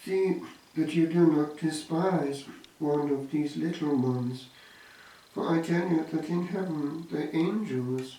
See that you do not despise one of these little ones, for I tell you that in heaven the angels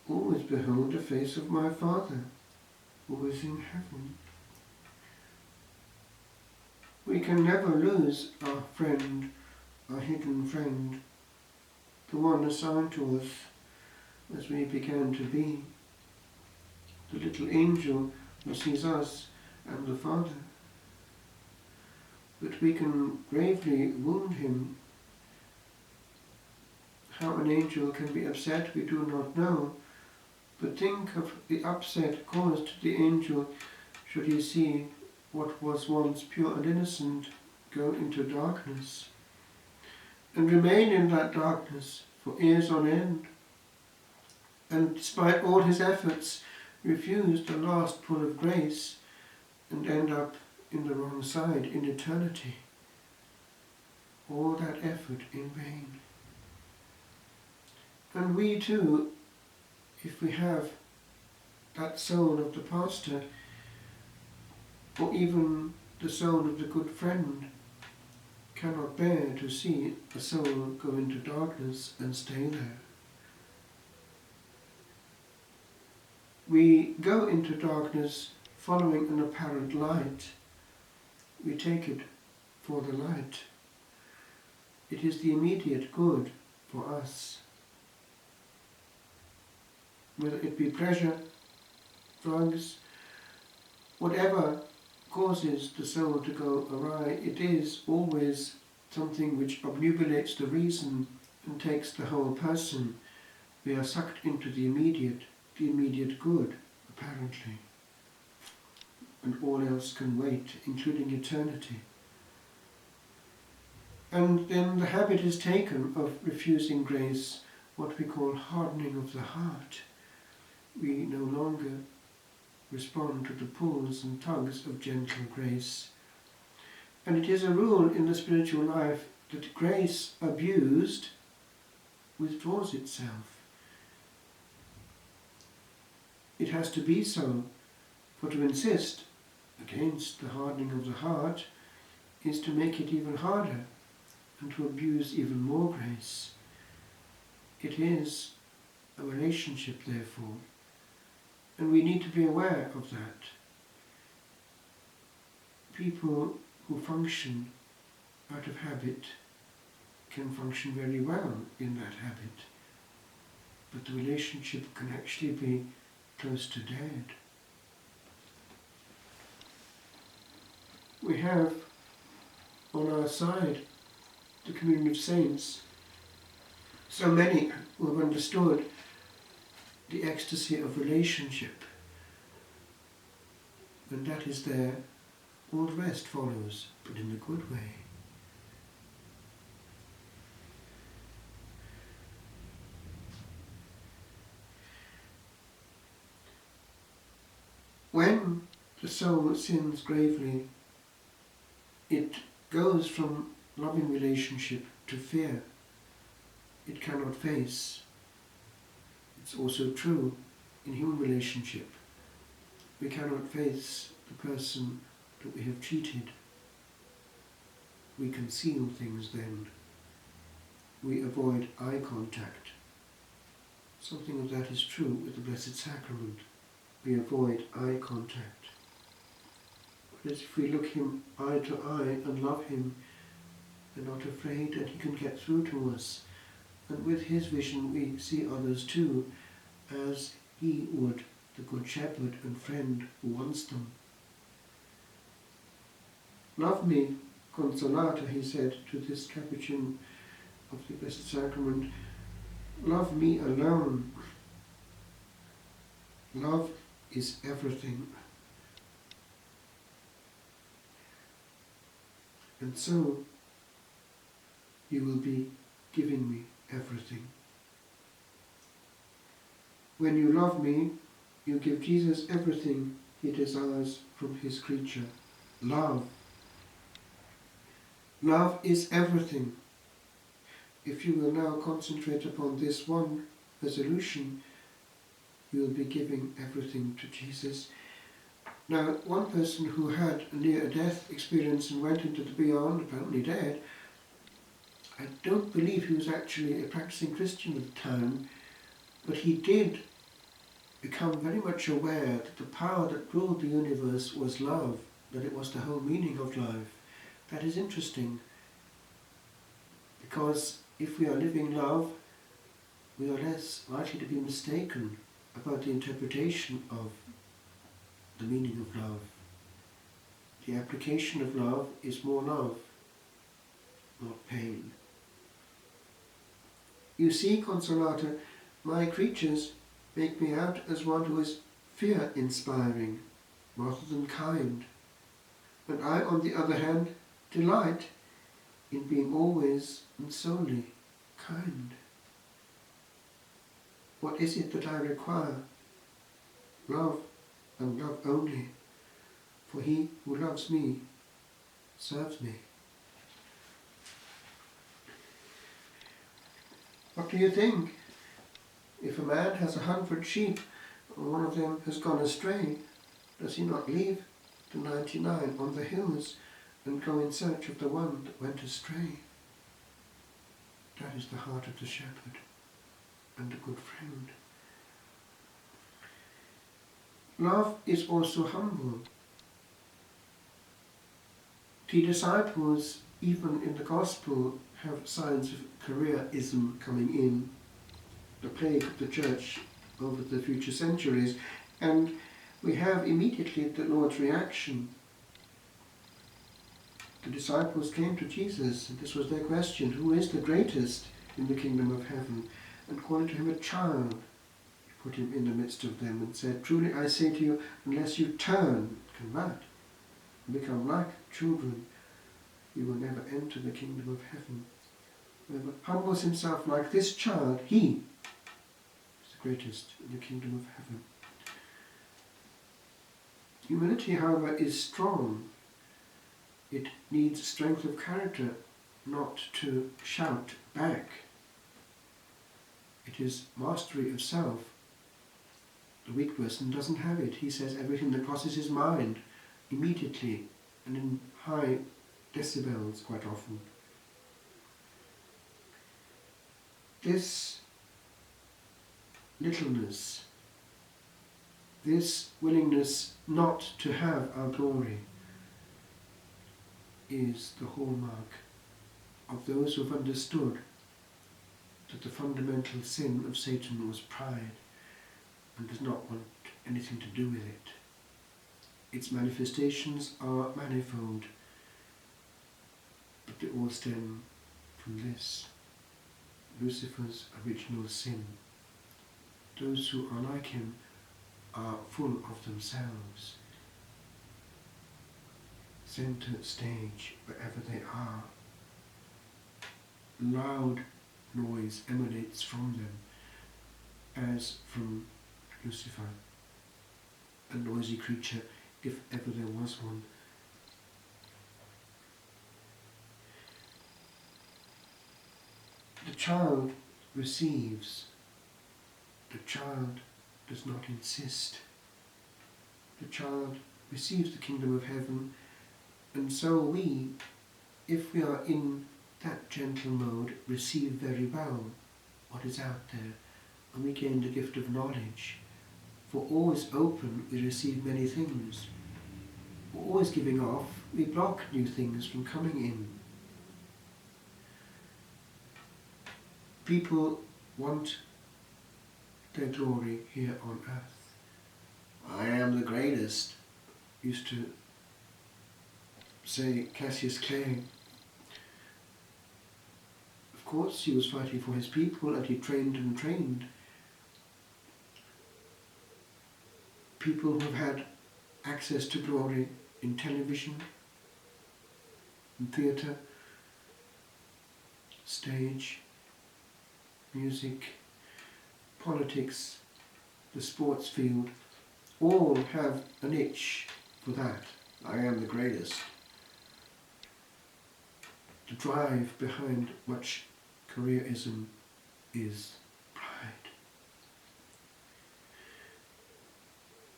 always behold the face of my Father, who is in heaven. We can never lose our friend, our hidden friend, the one assigned to us as we began to be, the little angel who sees us and the Father. But we can gravely wound him. How an angel can be upset we do not know, but think of the upset caused to the angel should he see what was once pure and innocent go into darkness, and remain in that darkness for years on end, and despite all his efforts refuse the last pull of grace and end up in the wrong side in eternity. All that effort in vain. And we too, if we have that soul of the pastor, or even the soul of the good friend, cannot bear to see a soul go into darkness and stay there. We go into darkness following an apparent light. We take it for the light. It is the immediate good for us. Whether it be pleasure, drugs, whatever causes the soul to go awry, it is always something which obnubilates the reason and takes the whole person. We are sucked into the immediate good, apparently. And all else can wait, including eternity. And then the habit is taken of refusing grace, what we call hardening of the heart. We no longer respond to the pulls and tugs of gentle grace. And it is a rule in the spiritual life that grace abused withdraws itself. It has to be so, for to insist against the hardening of the heart is to make it even harder and to abuse even more grace. It is a relationship, therefore, and we need to be aware of that. People who function out of habit can function very well in that habit, but the relationship can actually be close to dead. We have on our side the communion of saints, so many who have understood the ecstasy of relationship. When that is there, all the rest follows, but in a good way. When the soul sins gravely, it goes from loving relationship to fear. It cannot face. It's also true in human relationship. We cannot face the person that we have cheated. We conceal things then. We avoid eye contact. Something of that is true with the Blessed Sacrament. We avoid eye contact. Whereas if we look him eye to eye and love him, we're not afraid and he can get through to us. And with his vision we see others too, as he would, the Good Shepherd and friend who wants them. Love me, Consolata, he said to this Capuchin of the Blessed Sacrament. Love me alone. Love is everything. And so you will be giving me everything. When you love me, you give Jesus everything he desires from his creature. Love. Love is everything. If you will now concentrate upon this one resolution, you'll be giving everything to Jesus. Now, one person who had a near-death experience and went into the beyond, apparently dead, I don't believe he was actually a practicing Christian at the time, but he did become very much aware that the power that ruled the universe was love, that it was the whole meaning of life. That is interesting, because if we are living love, we are less likely to be mistaken about the interpretation of the meaning of love. The application of love is more love, not pain. You see, Consolata, my creatures make me out as one who is fear-inspiring rather than kind, and I, on the other hand, delight in being always and solely kind. What is it that I require? Love, and love only, for he who loves me serves me. What do you think? If a man has 100 sheep and one of them has gone astray, does he not leave the 99 on the hills and go in search of the one that went astray? That is the heart of the shepherd and a good friend. Love is also humble. The disciples, even in the Gospel, have signs of careerism coming in, the plague of the church over the future centuries, and we have immediately the Lord's reaction. The disciples came to Jesus, and this was their question: who is the greatest in the kingdom of heaven? And calling to him a child, he put him in the midst of them and said, truly I say to you, unless you turn, convert, and become like children, you will never enter the kingdom of heaven. Whoever humbles himself like this child, he is the greatest in the kingdom of heaven. Humility, however, is strong. It needs strength of character, not to shout back. It is mastery of self. The weak person doesn't have it. He says everything that crosses his mind immediately and in high decibels quite often. This littleness, this willingness not to have our glory, is the hallmark of those who have understood that the fundamental sin of Satan was pride and does not want anything to do with it. Its manifestations are manifold, but they all stem from this, Lucifer's original sin. Those who are like him are full of themselves. Center stage wherever they are. Loud noise emanates from them, as from Lucifer, a noisy creature, if ever there was one. The child receives. The child does not insist. The child receives the kingdom of heaven, and so we, if we are in that gentle mode, receive very well what is out there, and we gain the gift of knowledge. For always open, we receive many things. For always giving off, we block new things from coming in. People want their glory here on earth. I am the greatest, used to say Cassius Clay. Of course, he was fighting for his people, and he trained and trained. People who have had access to glory in television, in theatre, stage, music, politics, the sports field, all have an itch for that. I am the greatest. The drive behind much careerism is pride.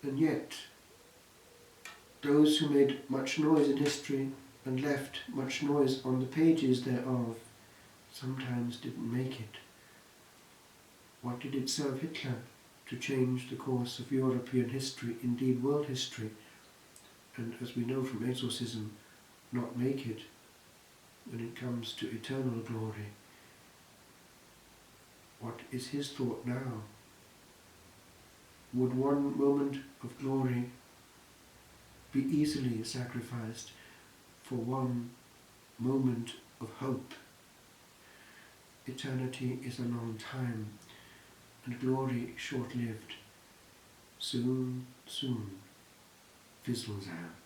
And yet, those who made much noise in history and left much noise on the pages thereof sometimes didn't make it. What did it serve Hitler to change the course of European history, indeed world history, and as we know from exorcism, not make it when it comes to eternal glory? What is his thought now? Would one moment of glory be easily sacrificed for one moment of hope? Eternity is a long time, and glory short-lived. Soon, soon fizzles out.